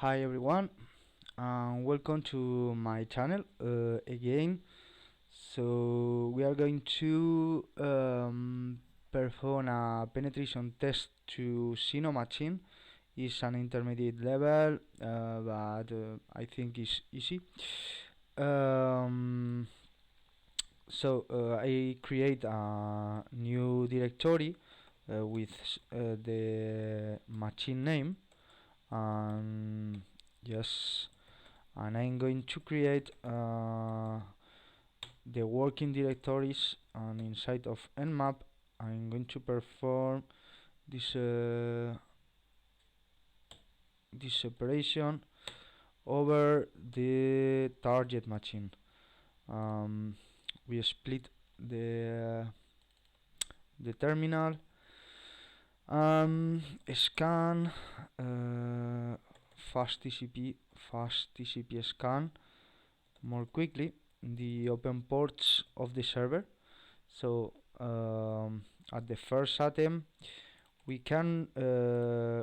Hi everyone, and welcome to my channel again. So we are going to perform a penetration test to zino machine. It's an intermediate level, but I think it's easy. Um, I create a new directory with the machine name, and yes, and I'm going to create the working directories, and inside of nmap I'm going to perform this operation over the target machine. We split the terminal, scan fast TCP scan more quickly the open ports of the server. So at the first attempt we can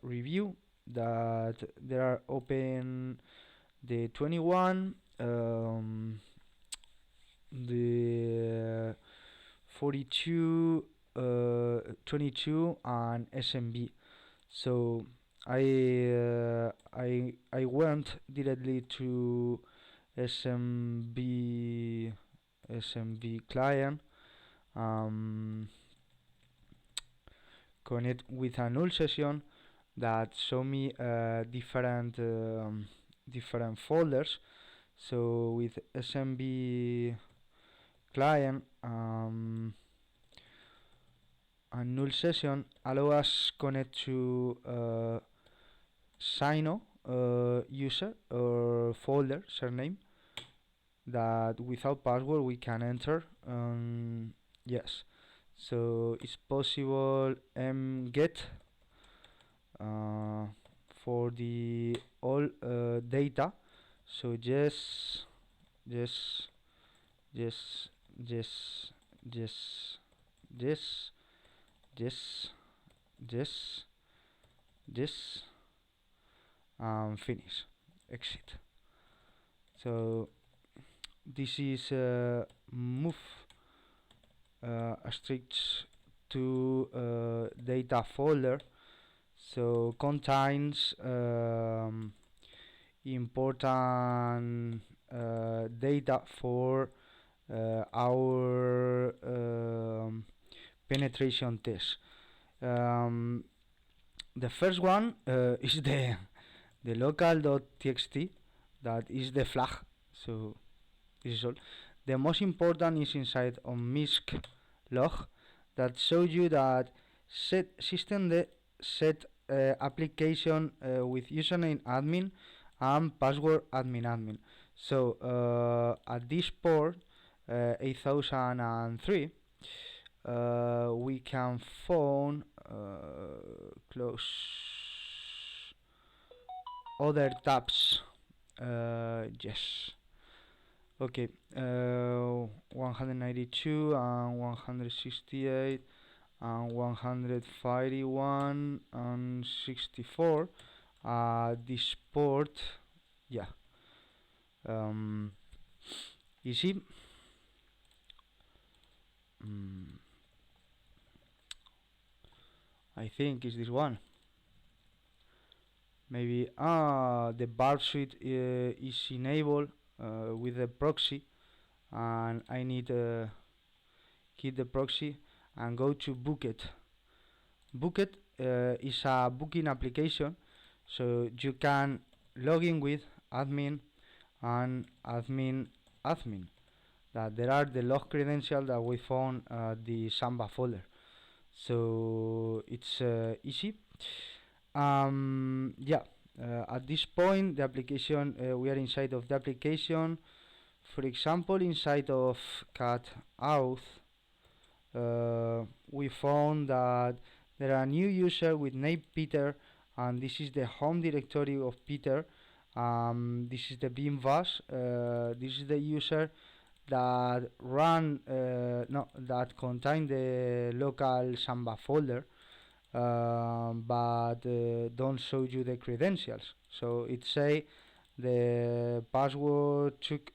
review that there are open the 21, the 42, 22 and SMB. So I went directly to SMB client, um, connect with a null session that show me different folders. So with SMB client, a null session allow us connect to zino user or folder surname that without password we can enter. Yes, so it's possible get for the all data. So yes, yes, yes, yes, yes, yes, yes, yes, finish, exit. So this is move asterisk to data folder, so contains important data for our penetration test. The first one is the local.txt, that is the flag. So this is all. The most important is inside on misc log, that shows you that set application with username admin and password admin. So at this port 8003 we can phone close other tabs. Yes. Okay. 192 and 168 and 151 and 64. This port. Yeah. Easy. I think is this one. Maybe the barb suite is enabled with the proxy, and I need hit the proxy and go to Bookit. Bookit is a booking application, so you can log in with admin and admin. That there are the log credentials that we found the Samba folder. So it's easy. Yeah. At this point, the application we are inside of the application. For example, inside of cat auth, we found that there are new user with name Peter, and this is the home directory of Peter. This is the beamvas. This is the user that run no that contain the local Samba folder. but don't show you the credentials. So it say the password check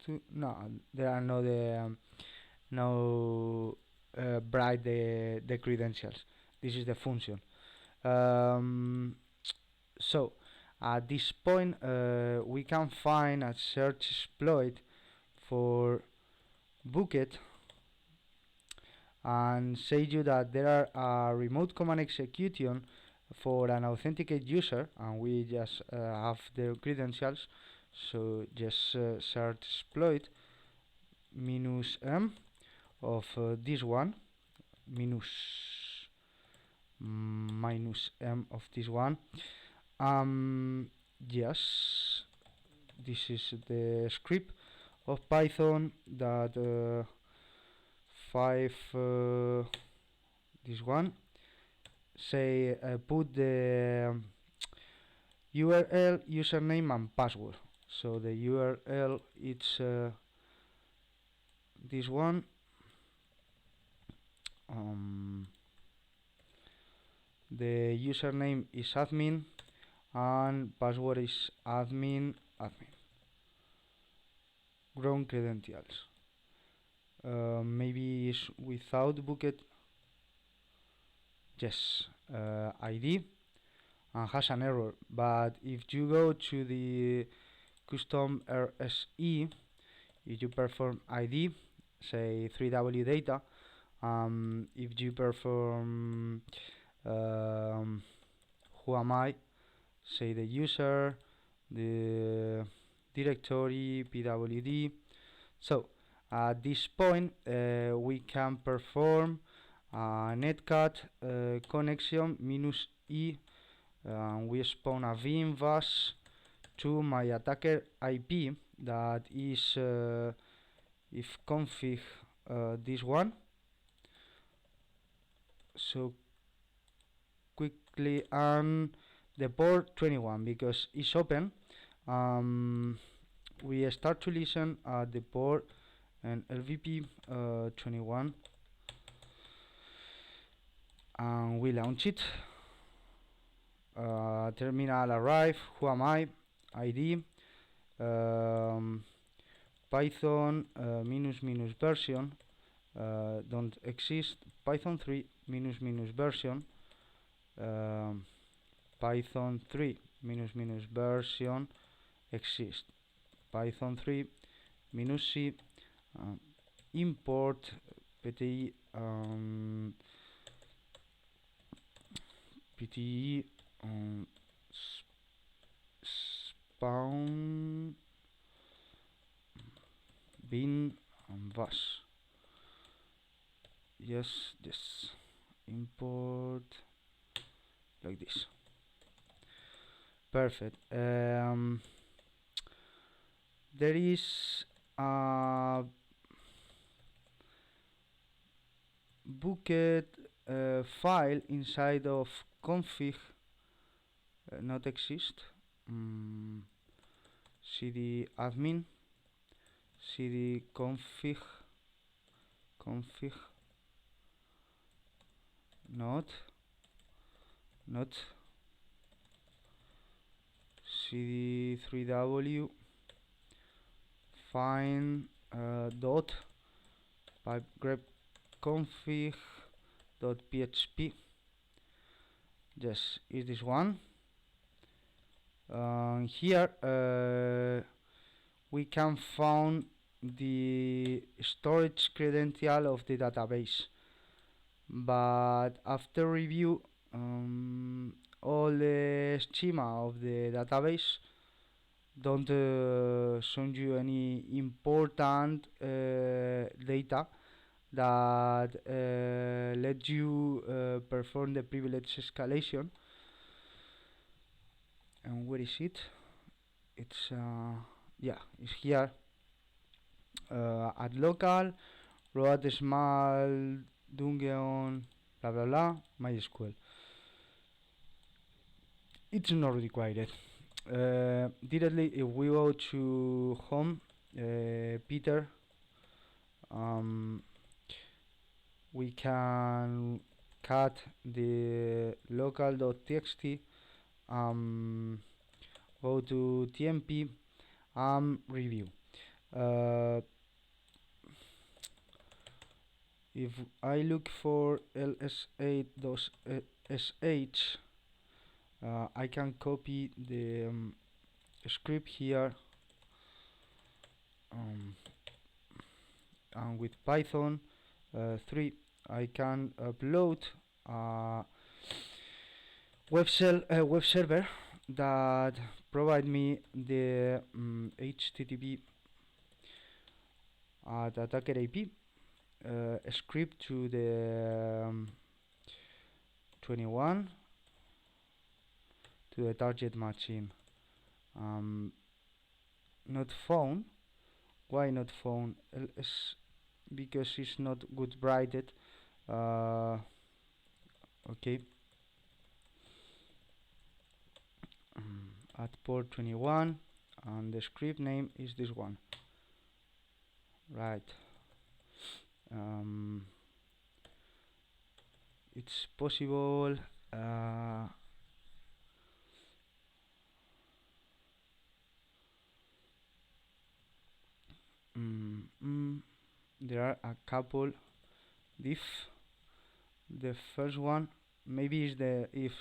to no, there are no bright the credentials. This is the function. Um, so at this point we can find a search exploit for Bucket and say you that there are a remote command execution for an authenticated user, and we just have their credentials. So just search exploit minus m of this one minus minus m of this one. Yes, this is the script of Python that 5 this one say put the URL, username and password. So the URL it's this one. The username is admin and password is admin. Ground credentials. Maybe it's without bucket. Yes, ID and has an error. But if you go to the custom RSE, if you perform ID, say 3W data, if you perform who am I, say the user, the directory, pwd. So at this point we can perform netcat connection minus e. We spawn a vim was to my attacker IP that is if config this one. So quickly, and the port 21 because it's open. We start to listen at the port and LVP 21 and we launch it. Terminal arrive, who am I, ID, Python minus version don't exist, Python 3 minus version, Python 3 minus version exists, Python 3 minus C, import pte pte spawn bin and was. Yes, import like this. Perfect. There is a bucket file inside of config not exist. Cd admin cd config not cd3w find dot pipe grep config dot php. Yes, is this one. Here we can find the storage credential of the database, but after review all the schema of the database don't show you any important data that let you perform the privilege escalation. And where is it? It's yeah, it's here at local road small dungeon blah blah blah MySQL. It's not required. Directly if we go to home, Peter um, we can cut the local.txt, go to tmp, review. If I look for ls8.sh, I can copy the script here, um, and with Python 3 I can upload a web server that provide me the HTTP at attacker IP script to the 21 to the target machine. Not found. Why not found? Because it's not good brighted. Okay. At port 21, and the script name is this one. Right. It's possible. There are a couple diff. The first one maybe is the if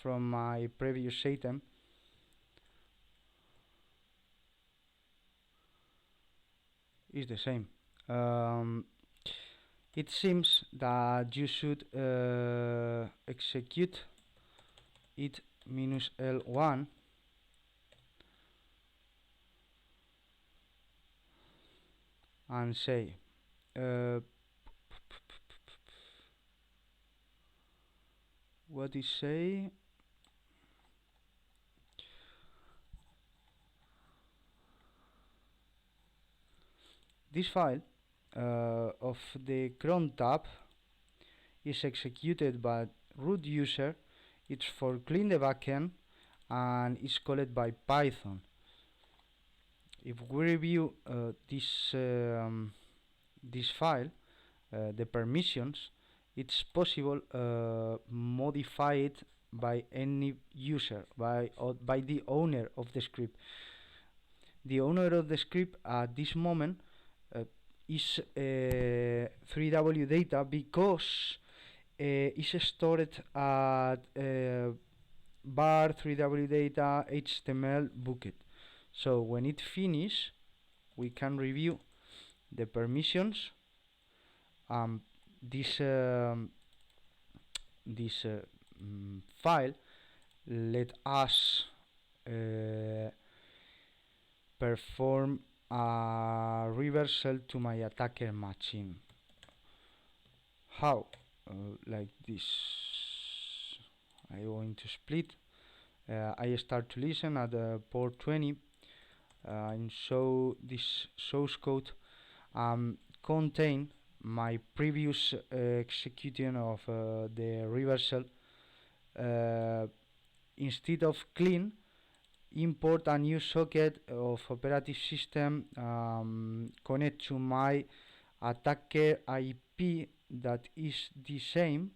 from my previous item. Is the same. It seems that you should execute it minus L1 and say what is say this file of the cron tab is executed by root user. It's for clean the backend and is called by Python. If we review this file, the permissions, it's possible modify it by any user, by the owner of the script. The owner of the script at this moment is 3W data because it's stored at bar 3W data HTML bucket. So when it finishes, we can review the permissions. This file let us perform a reversal to my attacker machine. How? Like this. I'm going to split. I start to listen at port 20 and show this source code contain my previous execution of the reversal. Instead of clean, import a new socket of operative system, connect to my attacker IP that is the same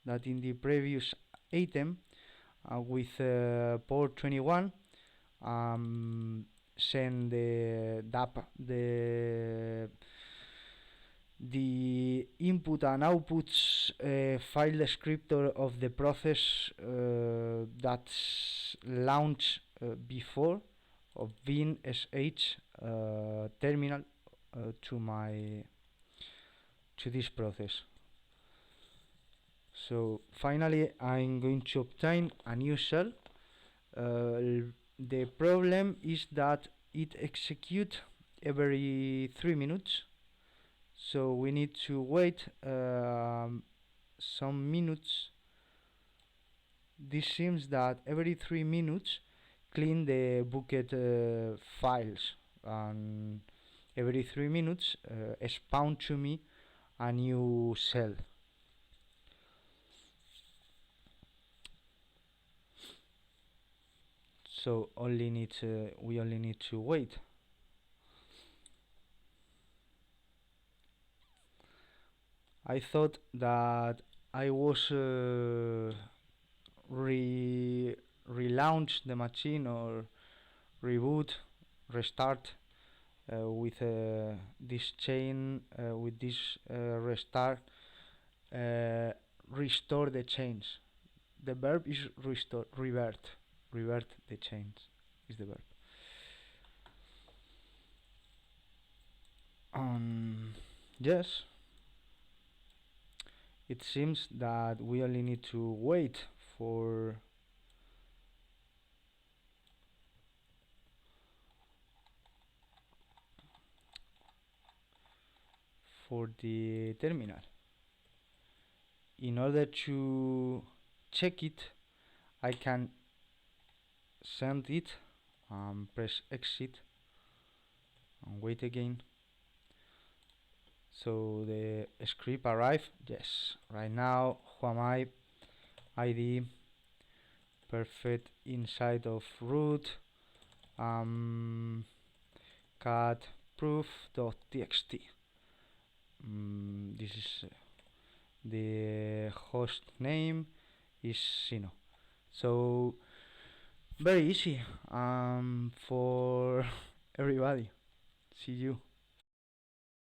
that in the previous item with port 21, send the input and outputs file descriptor of the process that's launched before of bin sh terminal to this process. So finally I'm going to obtain a new shell. The problem is that it executes every 3 minutes, so we need to wait some minutes. This seems that every 3 minutes clean the bucket files, and every 3 minutes spawn to me a new cell. So we only need to wait. I thought that I was re relaunch the machine or reboot, restart with this chain with this restart uh, restore the change. The verb is restore, revert the change is the verb. Yes, it seems that we only need to wait for the terminal. In order to check it, I can send it, press exit and wait again. So the script arrived. Yes, right now who am I? ID perfect inside of root cat proof.txt. This is the host name is zino. So very easy for everybody. See you.